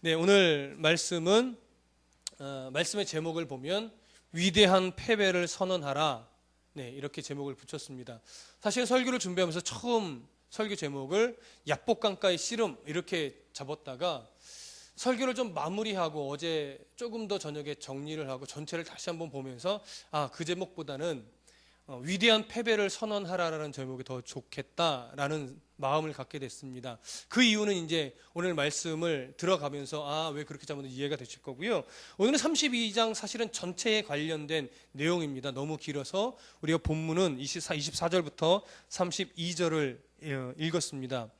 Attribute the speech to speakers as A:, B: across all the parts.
A: 네, 오늘 말씀은 말씀의 제목을 보면 위대한 패배를 선언하라. 네, 이렇게 제목을 붙였습니다. 사실 설교를 준비하면서 처음 설교 제목을 약복강가의 씨름 이렇게 잡았다가 설교를 좀 마무리하고 어제 조금 더 저녁에 정리를 하고 전체를 다시 한번 보면서 그 제목보다는 위대한 패배를 선언하라라는 제목이 더 좋겠다라는 마음을 갖게 됐습니다. 그 이유는 이제 오늘 말씀을 들어가면서 왜 그렇게 잡았는지 이해가 되실 거고요. 오늘은 32장 사실은 전체에 관련된 내용입니다. 너무 길어서 우리가 본문은 24절부터 32절을 읽었습니다.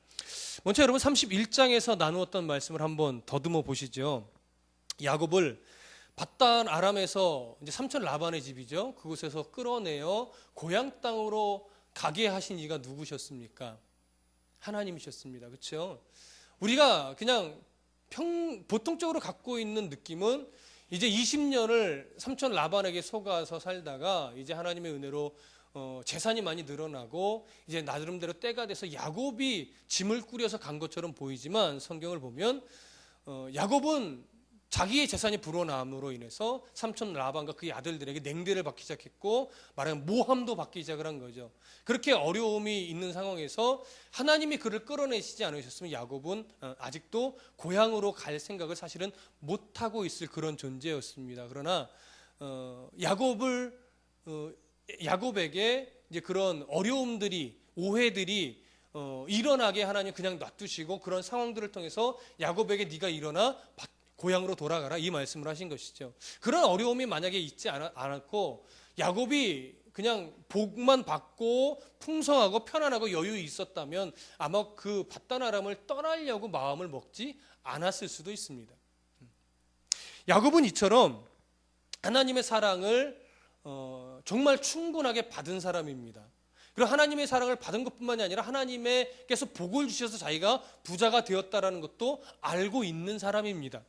A: 먼저 여러분 31장에서 나누었던 말씀을 한번 더듬어 보시죠. 야곱을 밧단 아람에서 이제 삼촌 라반의 집이죠. 그곳에서 끌어내어 고향 땅으로 가게 하신 이가 누구셨습니까? 하나님이셨습니다. 그렇죠? 우리가 그냥 보통적으로 갖고 있는 느낌은 이제 20년을 삼촌 라반에게 속아서 살다가 이제 하나님의 은혜로 재산이 많이 늘어나고 이제 나름대로 때가 돼서 야곱이 짐을 꾸려서 간 것처럼 보이지만 성경을 보면 야곱은 자기의 재산이 불어남으로 인해서 삼촌 라반과 그의 아들들에게 냉대를 받기 시작했고 말하면 모함도 받기 시작을 한 거죠. 그렇게 어려움이 있는 상황에서 하나님이 그를 끌어내시지 않으셨으면 야곱은 아직도 고향으로 갈 생각을 사실은 못하고 있을 그런 존재였습니다. 그러나 야곱에게 이제 그런 어려움들이 오해들이 일어나게 하나님 그냥 놔두시고 그런 상황들을 통해서 야곱에게 네가 일어나 고향으로 돌아가라 이 말씀을 하신 것이죠. 그런 어려움이 만약에 있지 않았고 야곱이 그냥 복만 받고 풍성하고 편안하고 여유 있었다면 아마 그 밧단 아람을 떠나려고 마음을 먹지 않았을 수도 있습니다. 야곱은 이처럼 하나님의 사랑을 정말 충분하게 받은 사람입니다. 그리고 하나님의 사랑을 받은 것뿐만이 아니라 하나님께서 복을 주셔서 자기가 부자가 되었다라는 것도 알고 있는 사람입니다.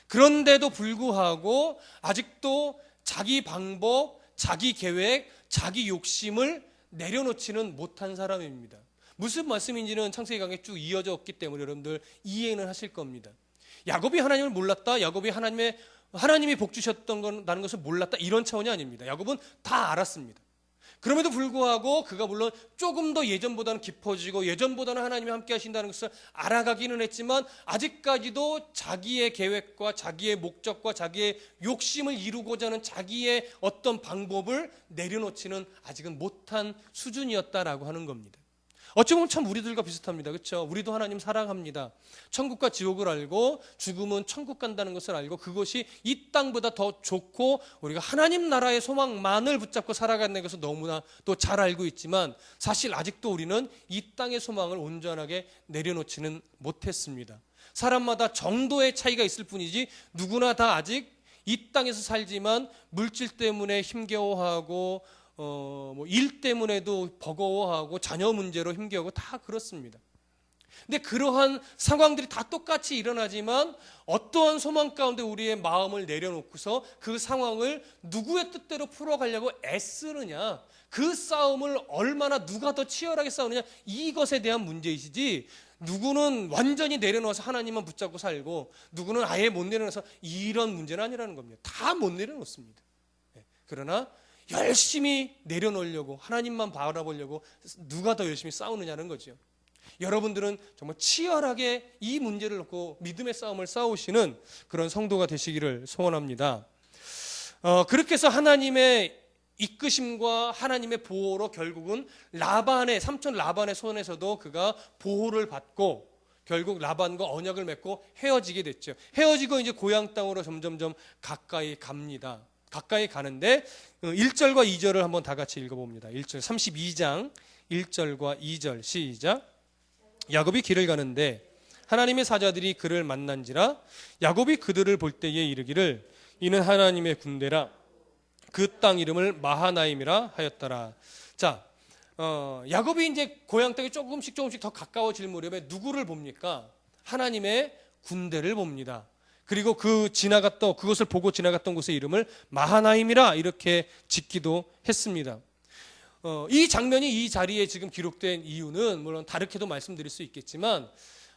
A: 그런데도 불구하고 아직도 자기 방법, 자기 계획, 자기 욕심을 내려놓지는 못한 사람입니다. 무슨 말씀인지는 창세기 강에 쭉 이어져 없기 때문에 여러분들 이해는 하실 겁니다. 야곱이 하나님을 몰랐다, 야곱이 하나님이 복 주셨다는 것을 몰랐다 이런 차원이 아닙니다. 야곱은 다 알았습니다. 그럼에도 불구하고 그가 물론 조금 더 예전보다는 깊어지고 예전보다는 하나님이 함께 하신다는 것을 알아가기는 했지만 아직까지도 자기의 계획과 자기의 목적과 자기의 욕심을 이루고자 하는 자기의 어떤 방법을 내려놓지는 아직은 못한 수준이었다라고 하는 겁니다. 어찌 보면 참 우리들과 비슷합니다. 그렇죠? 우리도 하나님 사랑합니다. 천국과 지옥을 알고 죽음은 천국 간다는 것을 알고 그것이 이 땅보다 더 좋고 우리가 하나님 나라의 소망만을 붙잡고 살아가는 것을 너무나 또 잘 알고 있지만 사실 아직도 우리는 이 땅의 소망을 온전하게 내려놓지는 못했습니다. 사람마다 정도의 차이가 있을 뿐이지 누구나 다 아직 이 땅에서 살지만 물질 때문에 힘겨워하고 일 때문에도 버거워하고 자녀 문제로 힘겨워하고 다 그렇습니다. 근데 그러한 상황들이 다 똑같이 일어나지만 어떠한 소망 가운데 우리의 마음을 내려놓고서 그 상황을 누구의 뜻대로 풀어가려고 애쓰느냐, 그 싸움을 얼마나 누가 더 치열하게 싸우느냐 이것에 대한 문제이시지 누구는 완전히 내려놓아서 하나님만 붙잡고 살고 누구는 아예 못 내려놓아서 이런 문제는 아니라는 겁니다. 다 못 내려놓습니다. 그러나 열심히 내려놓으려고 하나님만 바라보려고 누가 더 열심히 싸우느냐는 거죠. 여러분들은 정말 치열하게 이 문제를 놓고 믿음의 싸움을 싸우시는 그런 성도가 되시기를 소원합니다. 그렇게 해서 하나님의 이끄심과 하나님의 보호로 결국은 삼촌 라반의 손에서도 그가 보호를 받고 결국 라반과 언약을 맺고 헤어지게 됐죠. 헤어지고 이제 고향 땅으로 점점점 가까이 갑니다. 가까이 가는데 1절과 2절을 한번 다 같이 읽어봅니다. 1절 32장 1절과 2절 시작. 야곱이 길을 가는데 하나님의 사자들이 그를 만난지라 야곱이 그들을 볼 때에 이르기를 이는 하나님의 군대라 그 땅 이름을 마하나임이라 하였더라. 자, 야곱이 이제 고향 땅에 조금씩 더 가까워질 무렵에 누구를 봅니까? 하나님의 군대를 봅니다. 그리고 그것을 보고 지나갔던 곳의 이름을 마하나임이라 이렇게 짓기도 했습니다. 이 장면이 이 자리에 지금 기록된 이유는 물론 다르게도 말씀드릴 수 있겠지만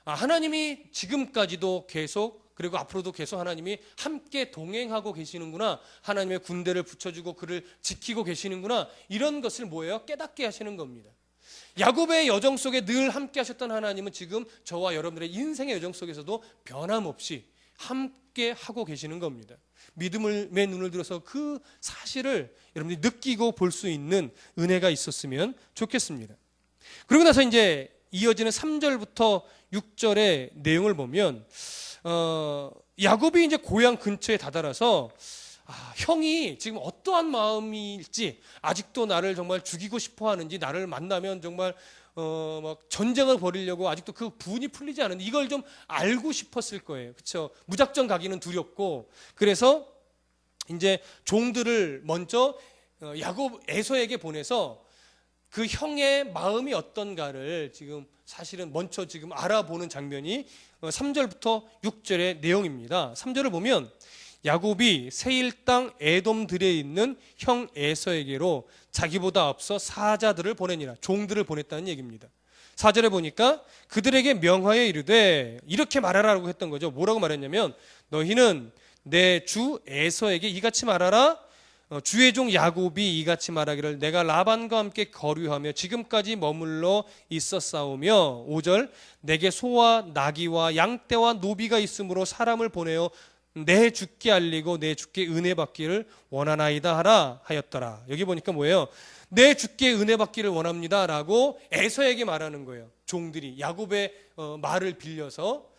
A: 하나님이 지금까지도 계속 그리고 앞으로도 계속 하나님이 함께 동행하고 계시는구나. 하나님의 군대를 붙여주고 그를 지키고 계시는구나. 이런 것을 뭐예요? 깨닫게 하시는 겁니다. 야곱의 여정 속에 늘 함께 하셨던 하나님은 지금 저와 여러분들의 인생의 여정 속에서도 변함없이 함께 하고 계시는 겁니다. 믿음의 눈을 들어서 그 사실을 여러분들이 느끼고 볼 수 있는 은혜가 있었으면 좋겠습니다. 그러고 나서 이제 이어지는 3절부터 6절의 내용을 보면 야곱이 이제 고향 근처에 다다라서 형이 지금 어떠한 마음일지, 아직도 나를 정말 죽이고 싶어 하는지, 나를 만나면 정말 막 전쟁을 벌이려고 아직도 그 분이 풀리지 않은데 이걸 좀 알고 싶었을 거예요. 그렇죠? 무작정 가기는 두렵고. 그래서 이제 종들을 먼저 야곱 에서에게 보내서 그 형의 마음이 어떤가를 지금 사실은 먼저 지금 알아보는 장면이 3절부터 6절의 내용입니다. 3절을 보면 야곱이 세일 땅 에돔들에 있는 형 에서에게로 자기보다 앞서 사자들을 보내니라, 종들을 보냈다는 얘기입니다. 4절에 보니까 그들에게 명하여 이르되, 이렇게 말하라고 했던 거죠. 뭐라고 말했냐면, 너희는 내 주 에서에게 이같이 말하라. 주의 종 야곱이 이같이 말하기를, 내가 라반과 함께 거류하며 지금까지 머물러 있었사오며, 5절, 내게 소와 나귀와 양떼와 노비가 있으므로 사람을 보내어 내 주께 알리고 내 주께 은혜 받기를 원하나이다 하라 하였더라. 여기 보니까 뭐예요? 내 주께 은혜 받기를 원합니다 라고 에서에게 말하는 거예요. 종들이 야곱의 말을 빌려서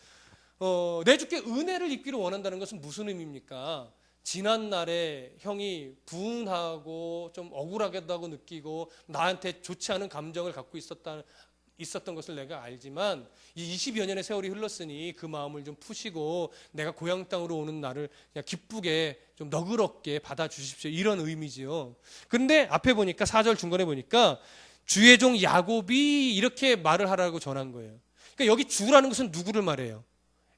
A: 내 주께 은혜를 입기를 원한다는 것은 무슨 의미입니까? 지난날에 형이 분하고 좀 억울하게도 느끼고 나한테 좋지 않은 감정을 갖고 있었던 것을 내가 알지만 이 20여 년의 세월이 흘렀으니 그 마음을 좀 푸시고 내가 고향 땅으로 오는 날을 그냥 기쁘게 좀 너그럽게 받아주십시오. 이런 의미지요. 그런데 앞에 보니까 4절 중간에 보니까 주의 종 야곱이 이렇게 말을 하라고 전한 거예요. 그러니까 여기 주라는 것은 누구를 말해요?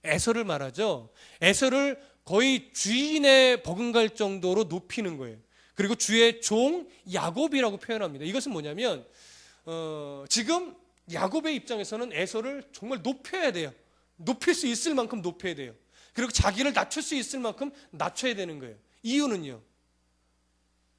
A: 에서를 말하죠. 에서를 거의 주인의 버금갈 정도로 높이는 거예요. 그리고 주의 종 야곱이라고 표현합니다. 이것은 뭐냐면 지금 야곱의 입장에서는 에서를 정말 높여야 돼요. 높일 수 있을 만큼 높여야 돼요. 그리고 자기를 낮출 수 있을 만큼 낮춰야 되는 거예요. 이유는요,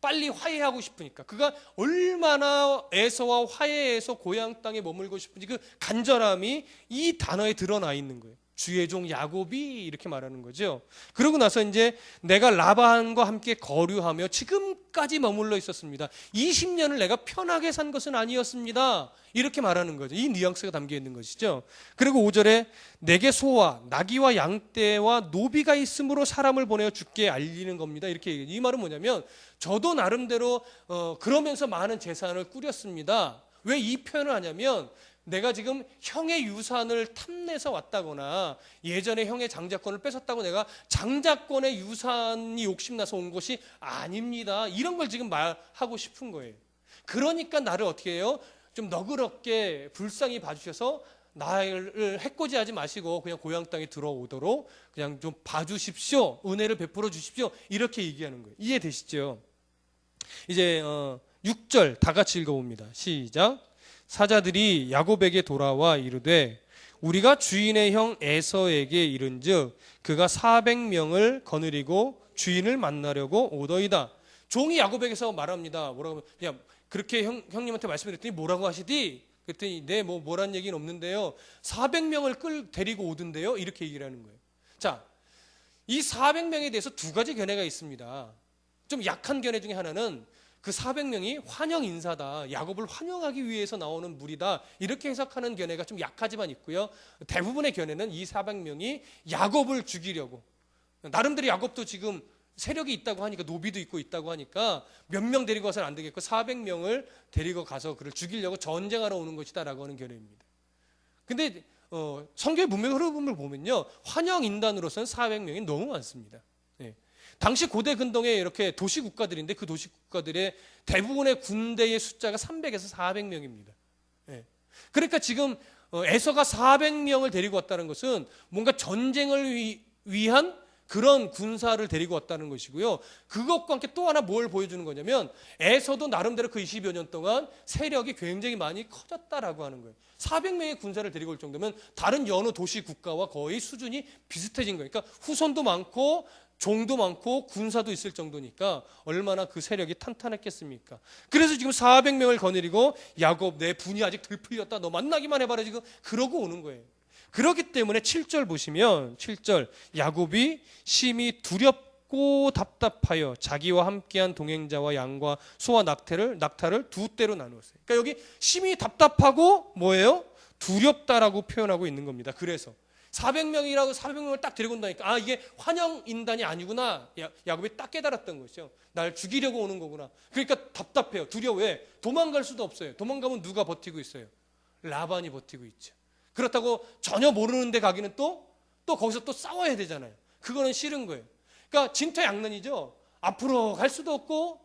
A: 빨리 화해하고 싶으니까. 그가 얼마나 에서와 화해해서 고향 땅에 머물고 싶은지 그 간절함이 이 단어에 드러나 있는 거예요. 주의 종 야곱이 이렇게 말하는 거죠. 그러고 나서 이제 내가 라반과 함께 거류하며 지금까지 머물러 있었습니다. 20년을 내가 편하게 산 것은 아니었습니다. 이렇게 말하는 거죠. 이 뉘앙스가 담겨 있는 것이죠. 그리고 5절에 내게 소와 나귀와 양떼와 노비가 있으므로 사람을 보내어 주께 알리는 겁니다. 이렇게 얘기해요. 이 말은 뭐냐면 저도 나름대로 그러면서 많은 재산을 꾸렸습니다. 왜 이 표현을 하냐면 내가 지금 형의 유산을 탐내서 왔다거나 예전에 형의 장자권을 뺏었다고 내가 장자권의 유산이 욕심나서 온 것이 아닙니다. 이런 걸 지금 말하고 싶은 거예요. 그러니까 나를 어떻게 해요? 좀 너그럽게 불쌍히 봐주셔서 나를 해코지하지 마시고 그냥 고향 땅에 들어오도록 그냥 좀 봐주십시오. 은혜를 베풀어 주십시오. 이렇게 얘기하는 거예요. 이해되시죠? 이제 6절 다 같이 읽어봅니다. 시작. 사자들이 야곱에게 돌아와 이르되 우리가 주인의 형 에서에게 이른즉 그가 400명을 거느리고 주인을 만나려고 오더이다. 종이 야곱에게서 말합니다. 뭐라고? 그냥 그렇게 형님한테 말씀드렸더니 뭐라고 하시디? 그랬더니 네, 뭐란 얘기는 없는데요. 400명을 데리고 오던데요. 이렇게 얘기를 하는 거예요. 자, 이 400명에 대해서 두 가지 견해가 있습니다. 좀 약한 견해 중에 하나는 그 400명이 환영 인사다. 야곱을 환영하기 위해서 나오는 무리다. 이렇게 해석하는 견해가 좀 약하지만 있고요. 대부분의 견해는 이 400명이 야곱을 죽이려고. 나름대로 야곱도 지금 세력이 있다고 하니까 노비도 있다고 하니까 몇 명 데리고 가서는 안 되겠고 400명을 데리고 가서 그를 죽이려고 전쟁하러 오는 것이다라고 하는 견해입니다. 근데 성경의 문맥 흐름을 보면요. 환영 인단으로서는 400명이 너무 많습니다. 네. 당시 고대 근동에 이렇게 도시 국가들인데 그 도시 국가들의 대부분의 군대의 숫자가 300에서 400명입니다. 네. 그러니까 지금 에서가 400명을 데리고 왔다는 것은 뭔가 전쟁을 위한 그런 군사를 데리고 왔다는 것이고요. 그것과 함께 또 하나 뭘 보여주는 거냐면 에서도 나름대로 그 20여 년 동안 세력이 굉장히 많이 커졌다라고 하는 거예요. 400명의 군사를 데리고 올 정도면 다른 여느 도시 국가와 거의 수준이 비슷해진 거예요. 그러니까 후손도 많고 종도 많고 군사도 있을 정도니까 얼마나 그 세력이 탄탄했겠습니까? 그래서 지금 400명을 거느리고 야곱 내 분이 아직 덜 풀렸다. 너 만나기만 해봐라 지금 그러고 오는 거예요. 그렇기 때문에 7절 보시면 7절 야곱이 심히 두렵고 답답하여 자기와 함께한 동행자와 양과 소와 낙타를 두 떼로 나누었어요. 그러니까 여기 심히 답답하고 뭐예요? 두렵다라고 표현하고 있는 겁니다. 그래서 400명을 딱 데리고 온다니까 이게 환영 인단이 아니구나. 야곱이 딱 깨달았던 것이죠. 날 죽이려고 오는 거구나. 그러니까 답답해요. 두려워. 왜? 도망갈 수도 없어요. 도망가면 누가 버티고 있어요? 라반이 버티고 있죠. 그렇다고 전혀 모르는 데 가기는 또 거기서 또 싸워야 되잖아요. 그거는 싫은 거예요. 그러니까 진퇴양난이죠. 앞으로 갈 수도 없고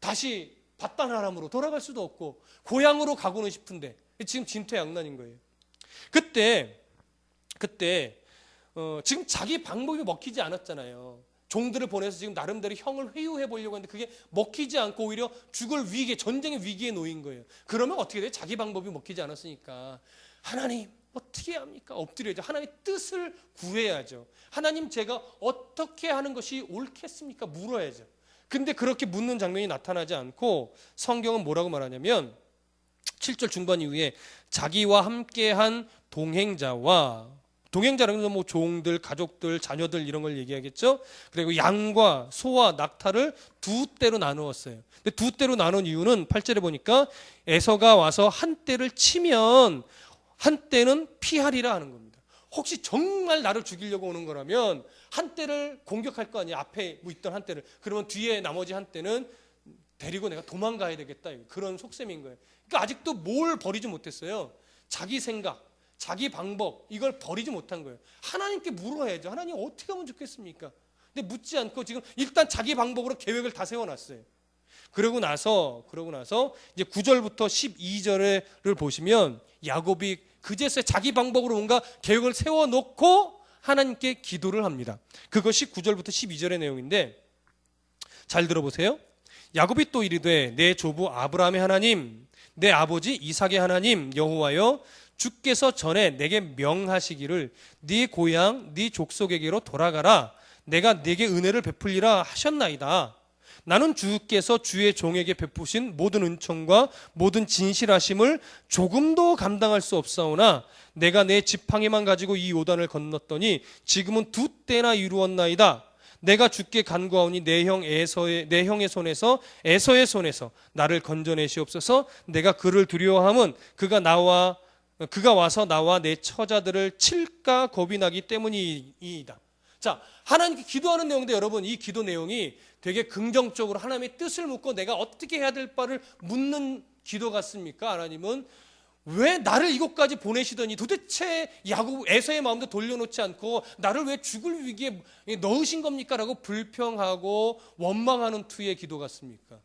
A: 다시 밧단아람으로 돌아갈 수도 없고 고향으로 가고는 싶은데 지금 진퇴양난인 거예요. 그때 지금 자기 방법이 먹히지 않았잖아요. 종들을 보내서 지금 나름대로 형을 회유해 보려고 했는데 그게 먹히지 않고 오히려 죽을 위기에, 전쟁의 위기에 놓인 거예요. 그러면 어떻게 돼요? 자기 방법이 먹히지 않았으니까 하나님 어떻게 합니까? 엎드려야죠. 하나님의 뜻을 구해야죠. 하나님 제가 어떻게 하는 것이 옳겠습니까? 물어야죠. 근데 그렇게 묻는 장면이 나타나지 않고 성경은 뭐라고 말하냐면 7절 중반 이후에 자기와 함께한 동행자라는 건 뭐 종들, 가족들, 자녀들 이런 걸 얘기하겠죠. 그리고 양과 소와 낙타를 두 떼로 나누었어요. 근데 두 떼로 나눈 이유는 8절에 보니까 에서가 와서 한 떼를 치면 한 떼는 피하리라 하는 겁니다. 혹시 정말 나를 죽이려고 오는 거라면 한 떼를 공격할 거 아니에요. 앞에 뭐 있던 한 떼를. 그러면 뒤에 나머지 한 떼는 데리고 내가 도망가야 되겠다. 그런 속셈인 거예요. 그러니까 아직도 뭘 버리지 못했어요. 자기 생각, 자기 방법 이걸 버리지 못한 거예요. 하나님께 물어야죠. 하나님 어떻게 하면 좋겠습니까? 근데 묻지 않고 지금 일단 자기 방법으로 계획을 다 세워놨어요. 그러고 나서 이제 9절부터 12절을 보시면 야곱이 그제서야 자기 방법으로 뭔가 계획을 세워놓고 하나님께 기도를 합니다. 그것이 9절부터 12절의 내용인데 잘 들어보세요. 야곱이 또 이르되 내 조부 아브라함의 하나님 내 아버지 이삭의 하나님 여호와여 주께서 전에 내게 명하시기를 네 고향 네 족속에게로 돌아가라 내가 네게 은혜를 베풀리라 하셨나이다. 나는 주께서 주의 종에게 베푸신 모든 은총과 모든 진실하심을 조금도 감당할 수 없사오나 내가 내 지팡이만 가지고 이 요단을 건넜더니 지금은 두 때나 이루었나이다. 내가 주께 간구하오니 내 형의 손에서 에서의 손에서 나를 건져내시옵소서. 내가 그를 두려워함은 그가 와서 나와 내 처자들을 칠까 겁이 나기 때문이다. 자, 하나님께 기도하는 내용인데 여러분 이 기도 내용이 되게 긍정적으로 하나님의 뜻을 묻고 내가 어떻게 해야 될 바를 묻는 기도 같습니까? 하나님은 왜 나를 이곳까지 보내시더니 도대체 야곱 에서의 마음도 돌려놓지 않고 나를 왜 죽을 위기에 넣으신 겁니까? 라고 불평하고 원망하는 투의 기도 같습니까?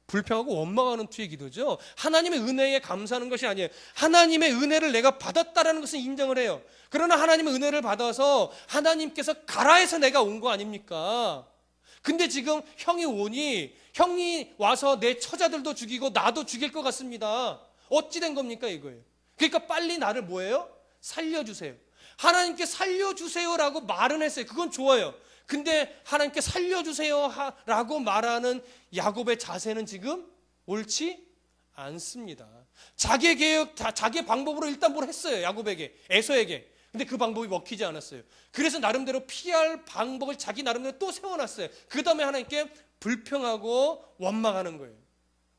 A: 불평하고 원망하는 투의 기도죠. 하나님의 은혜에 감사하는 것이 아니에요. 하나님의 은혜를 내가 받았다라는 것은 인정을 해요. 그러나 하나님의 은혜를 받아서 하나님께서 가라 해서 내가 온 거 아닙니까? 근데 지금 형이 오니 형이 와서 내 처자들도 죽이고 나도 죽일 것 같습니다. 어찌 된 겁니까 이거예요. 그러니까 빨리 나를 뭐예요? 살려주세요. 하나님께 살려주세요라고 말은 했어요. 그건 좋아요. 근데 하나님께 살려주세요라고 말하는 야곱의 자세는 지금 옳지 않습니다. 자기 계획, 자기 방법으로 일단 뭘 했어요. 야곱에게, 에서에게. 근데 그 방법이 먹히지 않았어요. 그래서 나름대로 피할 방법을 자기 나름대로 또 세워놨어요. 그 다음에 하나님께 불평하고 원망하는 거예요.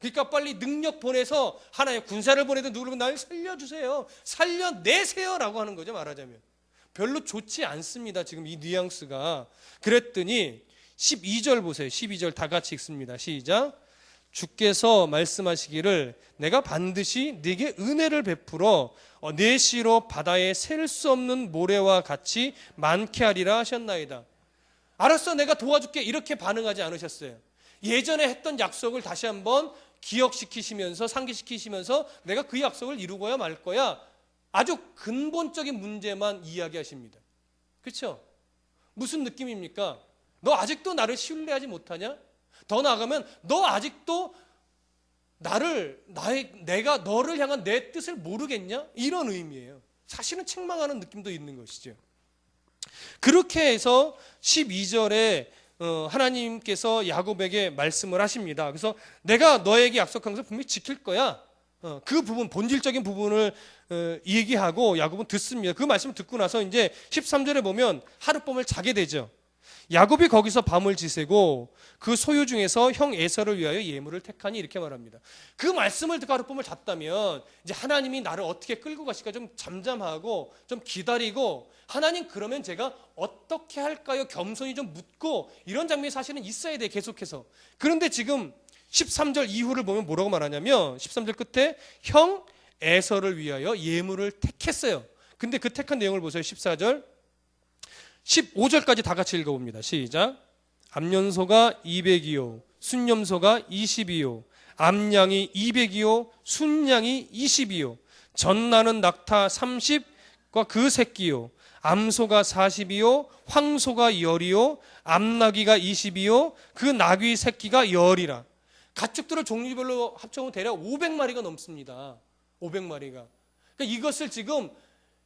A: 그러니까 빨리 능력 보내서 하나님 군사를 보내든 누구를 보내든 날 살려주세요. 살려내세요라고 하는 거죠. 말하자면. 별로 좋지 않습니다. 지금 이 뉘앙스가. 그랬더니 12절 보세요. 12절 다 같이 읽습니다. 시작. 주께서 말씀하시기를 내가 반드시 네게 은혜를 베풀어 네 시로 바다에 셀 수 없는 모래와 같이 많게 하리라 하셨나이다. 알았어, 내가 도와줄게. 이렇게 반응하지 않으셨어요. 예전에 했던 약속을 다시 한번 기억시키시면서 상기시키시면서 내가 그 약속을 이루고야 말 거야. 아주 근본적인 문제만 이야기하십니다. 그렇죠? 무슨 느낌입니까? 너 아직도 나를 신뢰하지 못하냐? 더 나아가면 너 아직도 내가 너를 향한 내 뜻을 모르겠냐? 이런 의미예요. 사실은 책망하는 느낌도 있는 것이죠. 그렇게 해서 12절에 하나님께서 야곱에게 말씀을 하십니다. 그래서 내가 너에게 약속한 것을 분명히 지킬 거야. 그 부분, 본질적인 부분을 얘기하고 야곱은 듣습니다. 그 말씀을 듣고 나서 이제 13절에 보면 하룻밤을 자게 되죠. 야곱이 거기서 밤을 지새고 그 소유 중에서 형 에서를 위하여 예물을 택하니 이렇게 말합니다. 그 말씀을 듣고 하룻밤을 잤다면 이제 하나님이 나를 어떻게 끌고 가실까 좀 잠잠하고 좀 기다리고, 하나님 그러면 제가 어떻게 할까요? 겸손히 좀 묻고, 이런 장면이 사실은 있어야 돼, 계속해서. 그런데 지금 13절 이후를 보면 뭐라고 말하냐면 13절 끝에 형 에서를 위하여 예물을 택했어요. 근데 그 택한 내용을 보세요. 14절 15절까지 다 같이 읽어봅니다. 시작. 암연소가 200이요 순염소가 20이요 암양이 200이요 순양이 20이요 전나는 낙타 30과 그 새끼요 암소가 40이요 황소가 10이요 암나귀가 20이요 그 나귀 새끼가 10이라. 가축들을 종류별로 합쳐보면 대략 500마리가 넘습니다. 500마리가. 그러니까 이것을 지금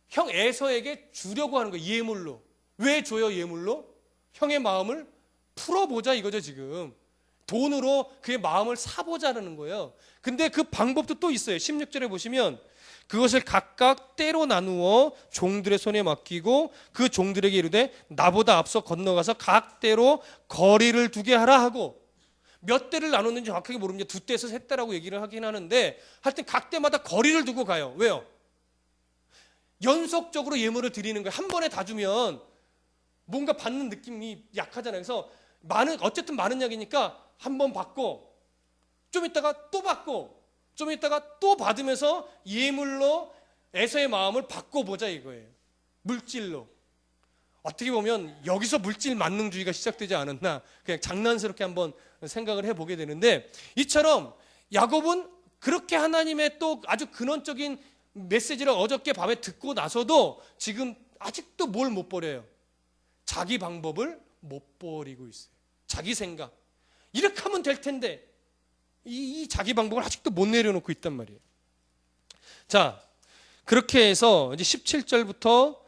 A: 형 에서에게 주려고 하는 거예요. 예물로. 왜 줘요? 예물로? 형의 마음을 풀어보자 이거죠. 지금 돈으로 그의 마음을 사보자는 거예요. 근데 그 방법도 또 있어요. 16절에 보시면 그것을 각각 때로 나누어 종들의 손에 맡기고 그 종들에게 이르되 나보다 앞서 건너가서 각 때로 거리를 두게 하라 하고, 몇 대를 나눴는지 정확하게 모릅니다. 2대에서 3대라고 얘기를 하긴 하는데 하여튼 각 때마다 거리를 두고 가요. 왜요? 연속적으로 예물을 드리는 거예요. 한 번에 다 주면 뭔가 받는 느낌이 약하잖아요. 그래서 어쨌든 많은 양이니까 한 번 받고 좀 있다가 또 받고 좀 있다가 또 받으면서 예물로 에서의 마음을 바꿔보자 이거예요. 물질로. 어떻게 보면 여기서 물질 만능주의가 시작되지 않았나, 그냥 장난스럽게 한번 생각을 해보게 되는데, 이처럼 야곱은 그렇게 하나님의 또 아주 근원적인 메시지를 어저께 밤에 듣고 나서도 지금 아직도 뭘 못 버려요? 자기 방법을 못 버리고 있어요. 자기 생각. 이렇게 하면 될 텐데 이 자기 방법을 아직도 못 내려놓고 있단 말이에요. 자, 그렇게 해서 이제 17절부터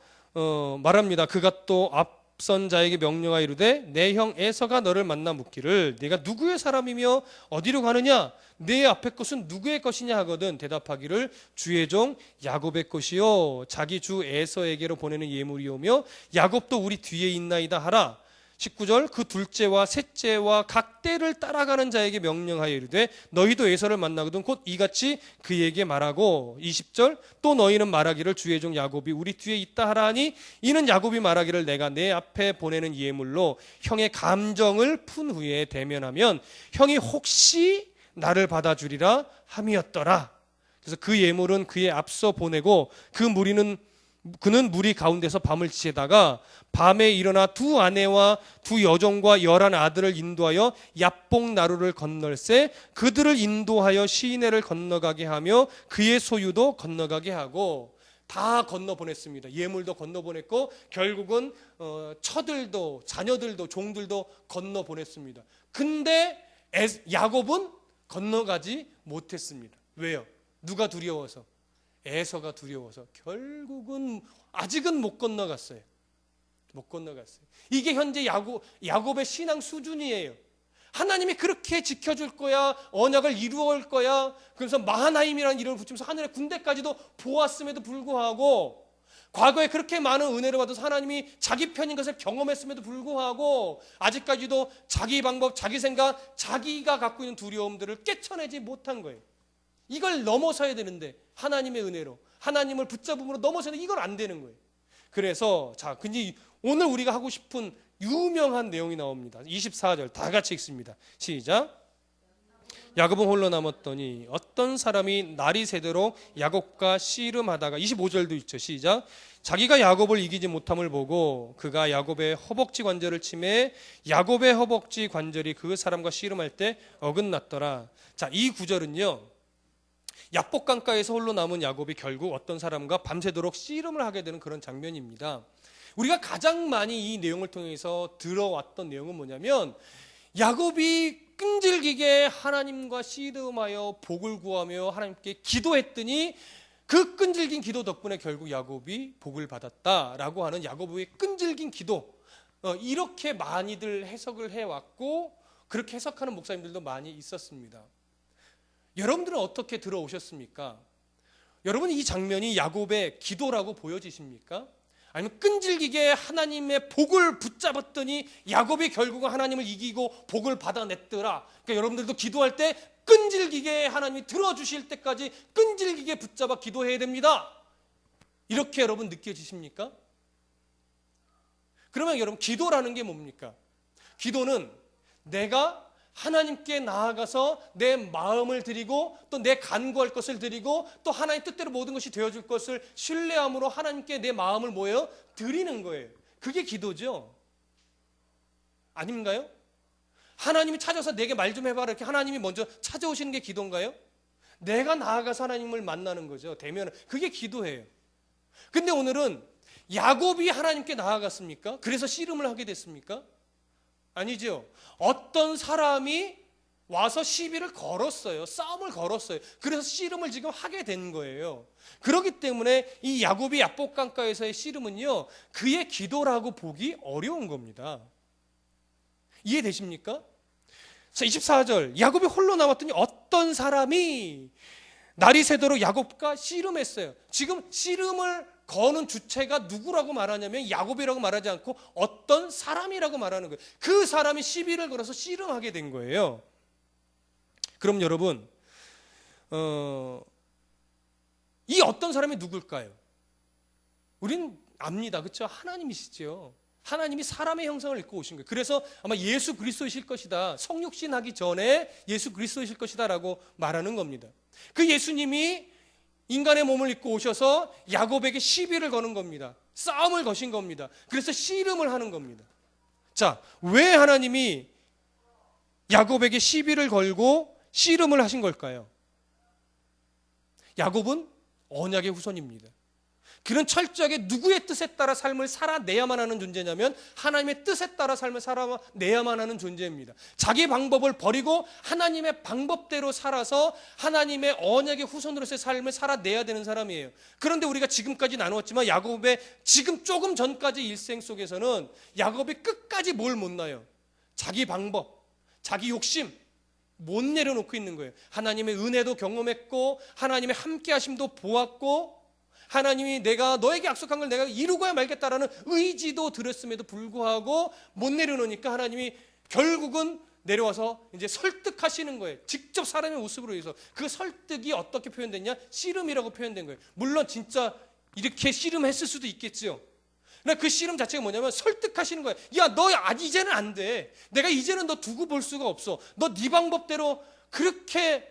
A: 말합니다. 그가 또 앞선 자에게 명령하여 이르되 내 형 에서가 너를 만나 묻기를 네가 누구의 사람이며 어디로 가느냐? 네 앞의 것은 누구의 것이냐 하거든 대답하기를 주의 종 야곱의 것이요 자기 주 에서에게로 보내는 예물이오며 야곱도 우리 뒤에 있나이다 하라. 19절 그 둘째와 셋째와 각 때를 따라가는 자에게 명령하여 이르되 너희도 에서를 만나거든 곧 이같이 그에게 말하고, 20절 또 너희는 말하기를 주의 종 야곱이 우리 뒤에 있다 하라 하니 이는 야곱이 말하기를 내가 내 앞에 보내는 예물로 형의 감정을 푼 후에 대면하면 형이 혹시 나를 받아주리라 함이었더라. 그래서 그 예물은 그의 앞서 보내고 그는 무리 가운데서 밤을 지새다가 밤에 일어나 두 아내와 두 여종과 11 아들을 인도하여 야복 나루를 건널세 그들을 인도하여 시내를 건너가게 하며 그의 소유도 건너가게 하고, 다 건너보냈습니다. 예물도 건너보냈고 결국은 처들도 자녀들도 종들도 건너보냈습니다. 근데 야곱은 건너가지 못했습니다. 왜요? 누가 두려워서? 에서가 두려워서 결국은 아직은 못 건너갔어요. 못 건너갔어요. 이게 현재 야곱의 신앙 수준이에요. 하나님이 그렇게 지켜줄 거야, 언약을 이루어올 거야. 그래서 마하나임이라는 이름을 붙이면서 하늘의 군대까지도 보았음에도 불구하고, 과거에 그렇게 많은 은혜를 받아서 하나님이 자기 편인 것을 경험했음에도 불구하고 아직까지도 자기 방법, 자기 생각, 자기가 갖고 있는 두려움들을 깨쳐내지 못한 거예요. 이걸 넘어서야 되는데 하나님의 은혜로 하나님을 붙잡음으로 넘어서는 이건 안 되는 거예요. 그래서 근데 오늘 우리가 하고 싶은 유명한 내용이 나옵니다. 24절 다 같이 읽습니다. 시작. 야곱은 홀로 남았더니 어떤 사람이 날이 새도록 야곱과 씨름하다가, 25절도 있죠. 시작. 자기가 야곱을 이기지 못함을 보고 그가 야곱의 허벅지 관절을 치매 야곱의 허벅지 관절이 그 사람과 씨름할 때 어긋났더라. 자, 이 구절은요, 야복 강가에서 홀로 남은 야곱이 결국 어떤 사람과 밤새도록 씨름을 하게 되는 그런 장면입니다. 우리가 가장 많이 이 내용을 통해서 들어왔던 내용은 뭐냐면 야곱이 끈질기게 하나님과 씨름하여 복을 구하며 하나님께 기도했더니 그 끈질긴 기도 덕분에 결국 야곱이 복을 받았다라고 하는 야곱의 끈질긴 기도, 이렇게 많이들 해석을 해왔고 그렇게 해석하는 목사님들도 많이 있었습니다. 여러분들은 어떻게 들어오셨습니까? 여러분 이 장면이 야곱의 기도라고 보여지십니까? 아니면 끈질기게 하나님의 복을 붙잡았더니 야곱이 결국은 하나님을 이기고 복을 받아냈더라. 그러니까 여러분들도 기도할 때 끈질기게 하나님이 들어주실 때까지 끈질기게 붙잡아 기도해야 됩니다. 이렇게 여러분 느껴지십니까? 그러면 여러분 기도라는 게 뭡니까? 기도는 내가 하나님께 나아가서 내 마음을 드리고 또 내 간구할 것을 드리고 또 하나님 뜻대로 모든 것이 되어줄 것을 신뢰함으로 하나님께 내 마음을 뭐예요? 드리는 거예요. 그게 기도죠. 아닌가요? 하나님이 찾아서 내게 말 좀 해봐라 이렇게 하나님이 먼저 찾아오시는 게 기도인가요? 내가 나아가서 하나님을 만나는 거죠. 대면 그게 기도예요. 근데 오늘은 야곱이 하나님께 나아갔습니까? 그래서 씨름을 하게 됐습니까? 아니죠. 어떤 사람이 와서 시비를 걸었어요. 싸움을 걸었어요. 그래서 씨름을 지금 하게 된 거예요. 그렇기 때문에 이 야곱이 야복강가에서의 씨름은요, 그의 기도라고 보기 어려운 겁니다. 이해되십니까? 자, 24절. 야곱이 홀로 남았더니 어떤 사람이 날이 새도록 야곱과 씨름했어요. 지금 씨름을 거는 주체가 누구라고 말하냐면 야곱이라고 말하지 않고 어떤 사람이라고 말하는 거예요. 그 사람이 시비를 걸어서 씨름하게 된 거예요. 그럼 여러분, 이 어떤 사람이 누굴까요? 우린 압니다. 그렇죠? 하나님이시죠. 하나님이 사람의 형상을 입고 오신 거예요. 그래서 아마 예수 그리스도이실 것이다. 성육신 하기 전에 예수 그리스도이실 것이다 라고 말하는 겁니다. 그 예수님이 인간의 몸을 입고 오셔서 야곱에게 시비를 거는 겁니다. 싸움을 거신 겁니다. 그래서 씨름을 하는 겁니다. 자, 왜 하나님이 야곱에게 시비를 걸고 씨름을 하신 걸까요? 야곱은 언약의 후손입니다. 그는 철저하게 누구의 뜻에 따라 삶을 살아내야만 하는 존재냐면 하나님의 뜻에 따라 삶을 살아내야만 하는 존재입니다. 자기 방법을 버리고 하나님의 방법대로 살아서 하나님의 언약의 후손으로서의 삶을 살아내야 되는 사람이에요. 그런데 우리가 지금까지 나누었지만 야곱의 지금 조금 전까지 일생 속에서는 야곱이 끝까지 뭘 못 나요? 자기 방법, 자기 욕심 못 내려놓고 있는 거예요. 하나님의 은혜도 경험했고 하나님의 함께하심도 보았고 하나님이 내가 너에게 약속한 걸 내가 이루고야 말겠다라는 의지도 들었음에도 불구하고 못 내려놓으니까 하나님이 결국은 내려와서 이제 설득하시는 거예요. 직접 사람의 모습으로 해서 그 설득이 어떻게 표현됐냐? 씨름이라고 표현된 거예요. 물론 진짜 이렇게 씨름했을 수도 있겠죠. 그러나 그 씨름 자체가 뭐냐면 설득하시는 거예요. 야, 너 이제는 안 돼. 내가 이제는 너 두고 볼 수가 없어. 너 네 방법대로 그렇게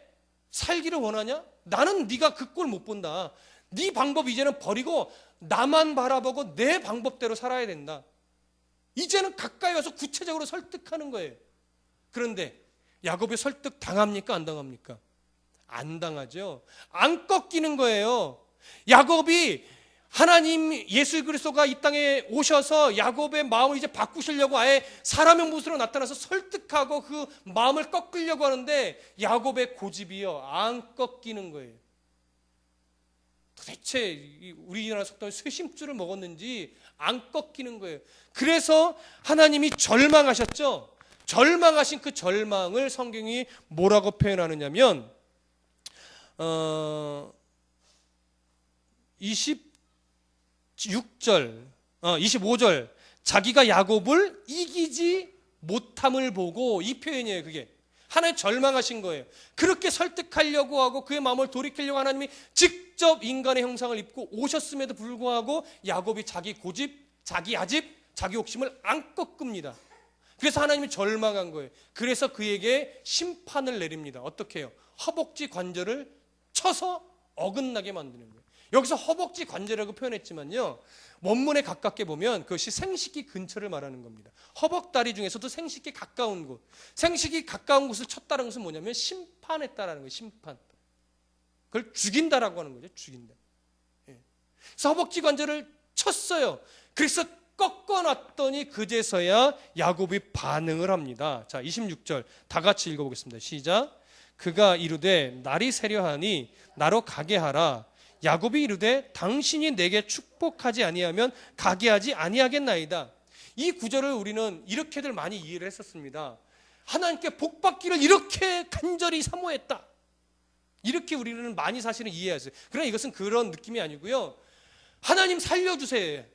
A: 살기를 원하냐? 나는 네가 그 꼴 못 본다. 네 방법 이제는 버리고 나만 바라보고 내 방법대로 살아야 된다. 이제는 가까이 와서 구체적으로 설득하는 거예요. 그런데 야곱이 설득 당합니까? 안 당합니까? 안 당하죠. 안 꺾이는 거예요. 야곱이 하나님 예수 그리스도가 이 땅에 오셔서 야곱의 마음을 이제 바꾸시려고 아예 사람의 모습으로 나타나서 설득하고 그 마음을 꺾으려고 하는데 야곱의 고집이요 안 꺾이는 거예요. 도대체 우리나라 속담에 쇠심줄을 먹었는지 안 꺾이는 거예요. 그래서 하나님이 절망하셨죠. 절망하신 그 절망을 성경이 뭐라고 표현하느냐면 25절 자기가 야곱을 이기지 못함을 보고 이 표현이에요. 그게 하나님 절망하신 거예요. 그렇게 설득하려고 하고 그의 마음을 돌이키려고 하나님이 직접 인간의 형상을 입고 오셨음에도 불구하고 야곱이 자기 고집, 자기 아집, 자기 욕심을 안 꺾습니다. 그래서 하나님이 절망한 거예요. 그래서 그에게 심판을 내립니다. 어떻게 해요? 허벅지 관절을 쳐서 어긋나게 만드는 거예요. 여기서 허벅지 관절이라고 표현했지만요. 원문에 가깝게 보면 그것이 생식기 근처를 말하는 겁니다. 허벅다리 중에서도 생식기 가까운 곳. 생식기 가까운 곳을 쳤다는 것은 뭐냐면 심판했다라는 거예요. 심판. 그걸 죽인다라고 하는 거죠. 죽인다. 예. 그래서 허벅지 관절을 쳤어요. 그래서 꺾어놨더니 그제서야 야곱이 반응을 합니다. 자, 26절 다 같이 읽어보겠습니다. 시작. 그가 이르되 날이 새려하니 나로 가게 하라. 야곱이 이르되 당신이 내게 축복하지 아니하면 가게 하지 아니하겠나이다. 이 구절을 우리는 이렇게들 많이 이해를 했었습니다. 하나님께 복받기를 이렇게 간절히 사모했다. 이렇게 우리는 많이 사실은 이해했어요. 그러나 이것은 그런 느낌이 아니고요. 하나님 살려주세요.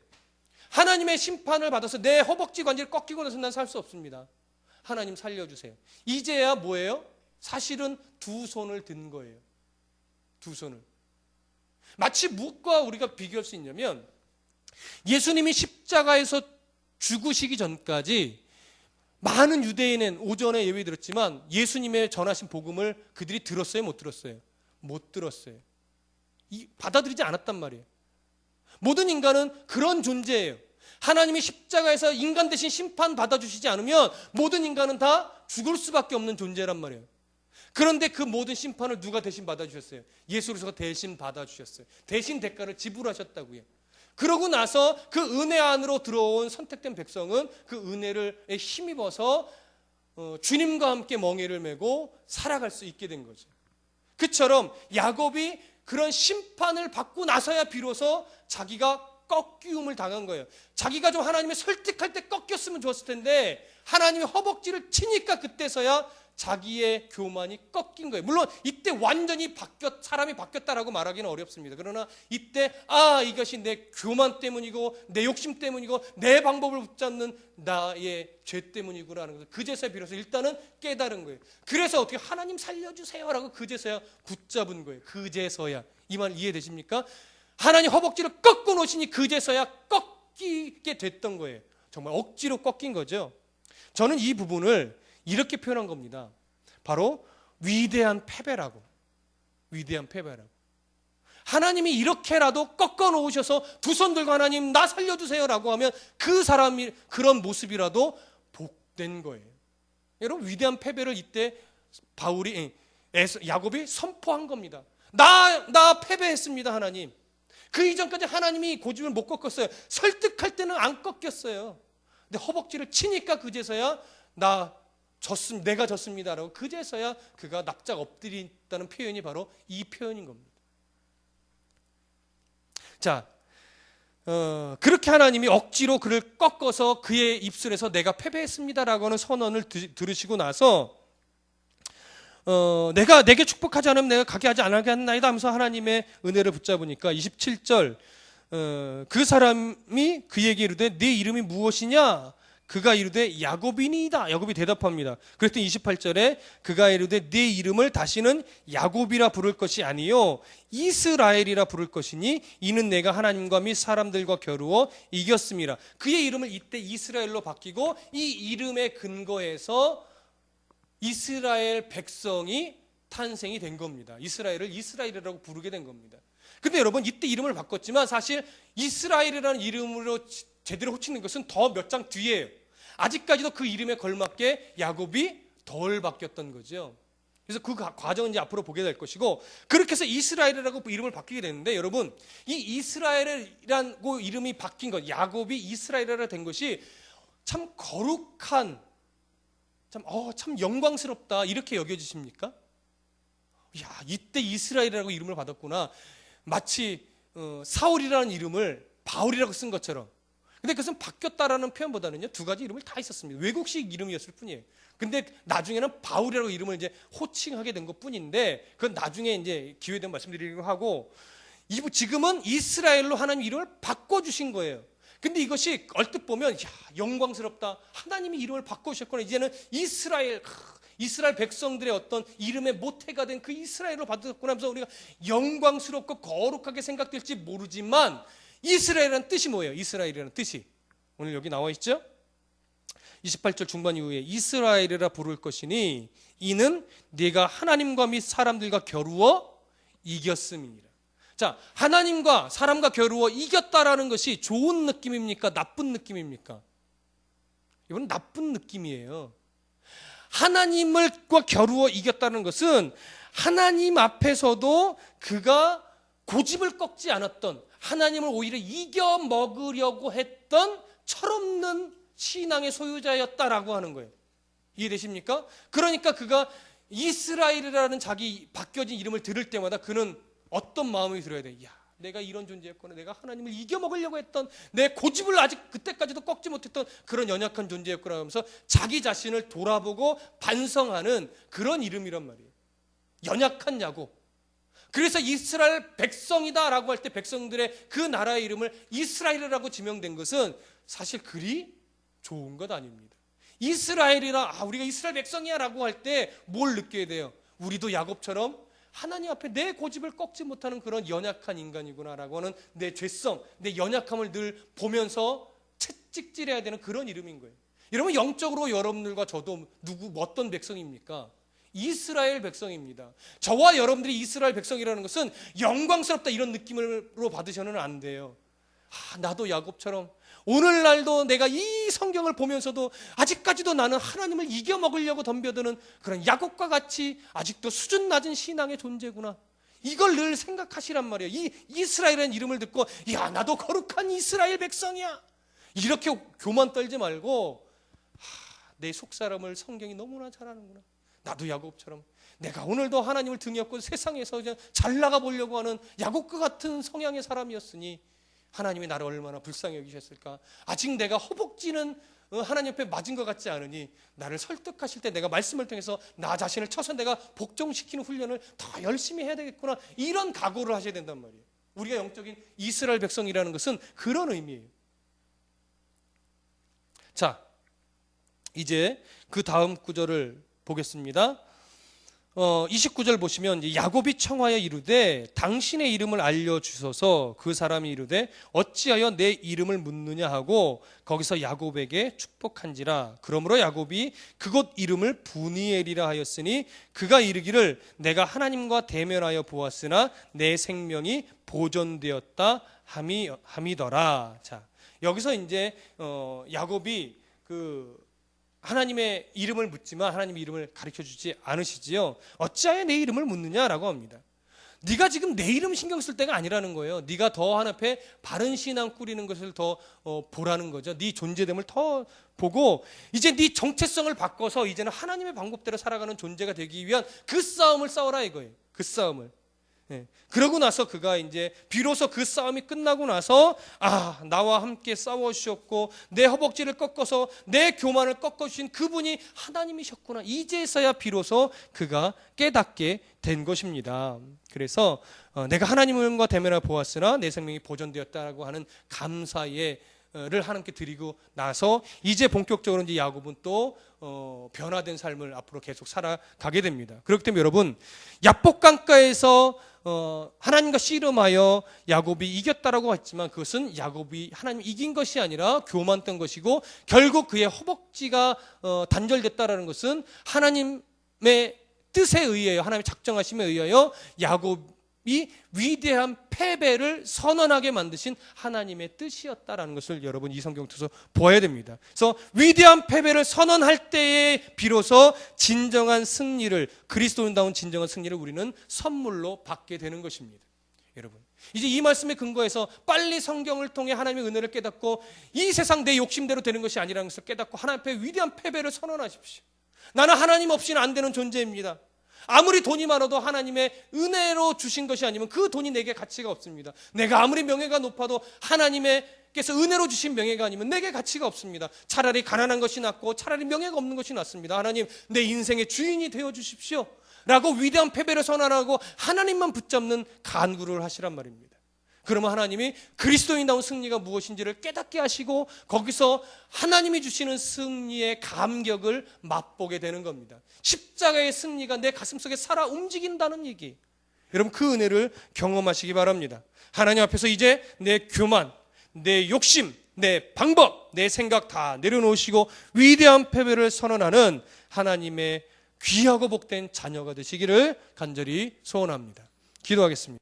A: 하나님의 심판을 받아서 내 허벅지 관절이 꺾이고 나서 난 살 수 없습니다. 하나님 살려주세요. 이제야 뭐예요? 사실은 두 손을 든 거예요. 두 손을. 마치 무엇과 우리가 비교할 수 있냐면 예수님이 십자가에서 죽으시기 전까지 많은 유대인은 오전에 예배 드렸지만 예수님의 전하신 복음을 그들이 들었어요? 못 들었어요? 못 들었어요. 받아들이지 않았단 말이에요. 모든 인간은 그런 존재예요. 하나님이 십자가에서 인간 대신 심판 받아주시지 않으면 모든 인간은 다 죽을 수밖에 없는 존재란 말이에요. 그런데 그 모든 심판을 누가 대신 받아주셨어요? 예수 그리스도가 대신 받아주셨어요. 대신 대가를 지불하셨다고요. 그러고 나서 그 은혜 안으로 들어온 선택된 백성은 그 은혜를 힘입어서 주님과 함께 멍에를 메고 살아갈 수 있게 된 거죠. 그처럼 야곱이 그런 심판을 받고 나서야 비로소 자기가 꺾이움을 당한 거예요. 자기가 좀 하나님을 설득할 때 꺾였으면 좋았을 텐데 하나님의 허벅지를 치니까 그때서야 자기의 교만이 꺾인 거예요. 물론 이때 완전히 사람이 바뀌었다라고 말하기는 어렵습니다. 그러나 이때 이것이 내 교만 때문이고 내 욕심 때문이고 내 방법을 붙잡는 나의 죄 때문이구나 하는 것을 그제서야 비로소 일단은 깨달은 거예요. 그래서 어떻게 하나님 살려주세요라고 그제서야 붙잡은 거예요. 그제서야. 이 말 이해되십니까? 하나님 허벅지를 꺾어 놓으시니 그제서야 꺾이게 됐던 거예요. 정말 억지로 꺾인 거죠. 저는 이 부분을 이렇게 표현한 겁니다. 바로 위대한 패배라고. 위대한 패배라고. 하나님이 이렇게라도 꺾어 놓으셔서 두 손 들고 하나님 나 살려주세요라고 하면 그 사람이 그런 모습이라도 복된 거예요. 여러분 위대한 패배를 이때 야곱이 선포한 겁니다. 나 패배했습니다 하나님. 그 이전까지 하나님이 고집을 못 꺾었어요. 설득할 때는 안 꺾였어요. 근데 허벅지를 치니까 그제서야 내가 졌습니다라고 그제서야 그가 납작 엎드린다는 표현이 바로 이 표현인 겁니다. 자, 그렇게 하나님이 억지로 그를 꺾어서 그의 입술에서 내가 패배했습니다라고 하는 선언을 들으시고 나서 내게 축복하지 않으면 내가 가게 하지 않겠나이다 하면서 하나님의 은혜를 붙잡으니까 27절 그 사람이 그에게 이르되 네 이름이 무엇이냐? 그가 이르되 야곱이니이다. 야곱이 대답합니다. 그랬더니 28절에 그가 이르되 네 이름을 다시는 야곱이라 부를 것이 아니요 이스라엘이라 부를 것이니 이는 내가 하나님과 및 사람들과 겨루어 이겼음이라. 그의 이름을 이때 이스라엘로 바뀌고 이 이름의 근거에서 이스라엘 백성이 탄생이 된 겁니다. 이스라엘을 이스라엘이라고 부르게 된 겁니다. 근데 여러분 이때 이름을 바꿨지만 사실 이스라엘이라는 이름으로 제대로 호칭된 것은 더 몇 장 뒤에요. 아직까지도 그 이름에 걸맞게 야곱이 덜 바뀌었던 거죠. 그래서 그 과정은 이제 앞으로 보게 될 것이고 그렇게 해서 이스라엘이라고 이름을 바뀌게 되는데 여러분 이 이스라엘이라고 이름이 바뀐 것 야곱이 이스라엘이라 된 것이 참 거룩한 참 영광스럽다 이렇게 여겨지십니까? 야 이때 이스라엘이라고 이름을 받았구나. 마치 사울이라는 이름을 바울이라고 쓴 것처럼. 근데 그것은 바뀌었다라는 표현보다는요 두 가지 이름을 다 있었습니다. 외국식 이름이었을 뿐이에요. 근데 나중에는 바울이라고 이름을 이제 호칭하게 된 것뿐인데 그건 나중에 이제 기회 되면 말씀드리려고 하고 지금은 이스라엘로 하나님 이름을 바꿔주신 거예요. 근데 이것이 얼뜻 보면 영광스럽다. 하나님이 이름을 바꿔주셨구나. 이제는 이스라엘 백성들의 어떤 이름의 모태가 된 그 이스라엘로 받았구나 하면서 우리가 영광스럽고 거룩하게 생각될지 모르지만 이스라엘이라는 뜻이 뭐예요? 이스라엘이라는 뜻이 오늘 여기 나와 있죠? 28절 중반 이후에 이스라엘이라 부를 것이니 이는 네가 하나님과 및 사람들과 겨루어 이겼음이니라. 자, 하나님과 사람과 겨루어 이겼다라는 것이 좋은 느낌입니까? 나쁜 느낌입니까? 이건 나쁜 느낌이에요. 하나님과 겨루어 이겼다는 것은 하나님 앞에서도 그가 고집을 꺾지 않았던 하나님을 오히려 이겨 먹으려고 했던 철없는 신앙의 소유자였다라고 하는 거예요. 이해되십니까? 그러니까 그가 이스라엘이라는 자기 바뀌어진 이름을 들을 때마다 그는 어떤 마음이 들어야 돼? 야, 내가 이런 존재였구나. 내가 하나님을 이겨먹으려고 했던 내 고집을 아직 그때까지도 꺾지 못했던 그런 연약한 존재였구나 하면서 자기 자신을 돌아보고 반성하는 그런 이름이란 말이에요. 연약한 야곱. 그래서 이스라엘 백성이다라고 할 때 백성들의 그 나라의 이름을 이스라엘이라고 지명된 것은 사실 그리 좋은 것 아닙니다. 이스라엘이라, 우리가 이스라엘 백성이야 라고 할 때 뭘 느껴야 돼요? 우리도 야곱처럼 하나님 앞에 내 고집을 꺾지 못하는 그런 연약한 인간이구나 라고 하는 내 죄성, 내 연약함을 늘 보면서 채찍질해야 되는 그런 이름인 거예요. 여러분, 영적으로 여러분들과 저도 어떤 백성입니까? 이스라엘 백성입니다. 저와 여러분들이 이스라엘 백성이라는 것은 영광스럽다 이런 느낌으로 받으셔는 안 돼요. 나도 야곱처럼 오늘날도 내가 이 성경을 보면서도 아직까지도 나는 하나님을 이겨먹으려고 덤벼드는 그런 야곱과 같이 아직도 수준 낮은 신앙의 존재구나. 이걸 늘 생각하시란 말이에요. 이 이스라엘이라는 이름을 듣고 야, 나도 거룩한 이스라엘 백성이야. 이렇게 교만 떨지 말고 내 속사람을 성경이 너무나 잘 아는구나. 나도 야곱처럼 내가 오늘도 하나님을 등에 업고 세상에서 그냥 잘 나가 보려고 하는 야곱과 같은 성향의 사람이었으니 하나님이 나를 얼마나 불쌍히 여기셨을까. 아직 내가 허벅지는 하나님 앞에 맞은 것 같지 않으니 나를 설득하실 때 내가 말씀을 통해서 나 자신을 쳐서 내가 복종시키는 훈련을 더 열심히 해야 되겠구나. 이런 각오를 하셔야 된단 말이에요. 우리가 영적인 이스라엘 백성이라는 것은 그런 의미예요. 자, 이제 그 다음 구절을 보겠습니다. 29절 보시면 이제 야곱이 청하여 이르되 당신의 이름을 알려주소서. 그 사람이 이르되 어찌하여 내 이름을 묻느냐 하고 거기서 야곱에게 축복한지라. 그러므로 야곱이 그곳 이름을 브니엘이라 하였으니 그가 이르기를 내가 하나님과 대면하여 보았으나 내 생명이 보존되었다 함이더라. 자, 여기서 이제 야곱이 하나님의 이름을 묻지만 하나님의 이름을 가르쳐주지 않으시지요. 어찌하여 내 이름을 묻느냐라고 합니다. 네가 지금 내 이름 신경 쓸 때가 아니라는 거예요. 네가 더 하나님 앞에 바른 신앙 꾸리는 것을 더 보라는 거죠. 네 존재됨을 더 보고 이제 네 정체성을 바꿔서 이제는 하나님의 방법대로 살아가는 존재가 되기 위한 그 싸움을 싸워라 이거예요. 그 싸움을. 그러고 나서 그가 이제 비로소 그 싸움이 끝나고 나서 나와 함께 싸워주셨고 내 허벅지를 꺾어서 내 교만을 꺾어주신 그분이 하나님이셨구나. 이제서야 비로소 그가 깨닫게 된 것입니다. 그래서 내가 하나님과 대면하여 보았으나 내 생명이 보존되었다라고 하는 감사의 를 하나님께 드리고 나서 이제 본격적으로 이제 야곱은 또 변화된 삶을 앞으로 계속 살아가게 됩니다. 그렇기 때문에 여러분, 야복강가에서 하나님과 씨름하여 야곱이 이겼다라고 했지만 그것은 야곱이 하나님 이긴 것이 아니라 교만했던 것이고 결국 그의 허벅지가 단절됐다라는 것은 하나님의 뜻에 의하여 하나님의 작정하심에 의하여 야곱이 위대한 패배를 선언하게 만드신 하나님의 뜻이었다라는 것을 여러분 이 성경 통해서 보아야 됩니다. 그래서 위대한 패배를 선언할 때에 비로소 진정한 승리를, 그리스도인다운 진정한 승리를 우리는 선물로 받게 되는 것입니다. 여러분, 이제 이 말씀에 근거해서 빨리 성경을 통해 하나님의 은혜를 깨닫고 이 세상 내 욕심대로 되는 것이 아니라는 것을 깨닫고 하나님 앞에 위대한 패배를 선언하십시오. 나는 하나님 없이는 안 되는 존재입니다. 아무리 돈이 많아도 하나님의 은혜로 주신 것이 아니면 그 돈이 내게 가치가 없습니다. 내가 아무리 명예가 높아도 하나님께서 은혜로 주신 명예가 아니면 내게 가치가 없습니다. 차라리 가난한 것이 낫고 차라리 명예가 없는 것이 낫습니다. 하나님, 내 인생의 주인이 되어 주십시오 라고 위대한 패배를 선언하고 하나님만 붙잡는 간구를 하시란 말입니다. 그러면 하나님이 그리스도인다운 승리가 무엇인지를 깨닫게 하시고 거기서 하나님이 주시는 승리의 감격을 맛보게 되는 겁니다. 십자가의 승리가 내 가슴속에 살아 움직인다는 얘기. 여러분, 그 은혜를 경험하시기 바랍니다. 하나님 앞에서 이제 내 교만, 내 욕심, 내 방법, 내 생각 다 내려놓으시고 위대한 패배를 선언하는 하나님의 귀하고 복된 자녀가 되시기를 간절히 소원합니다. 기도하겠습니다.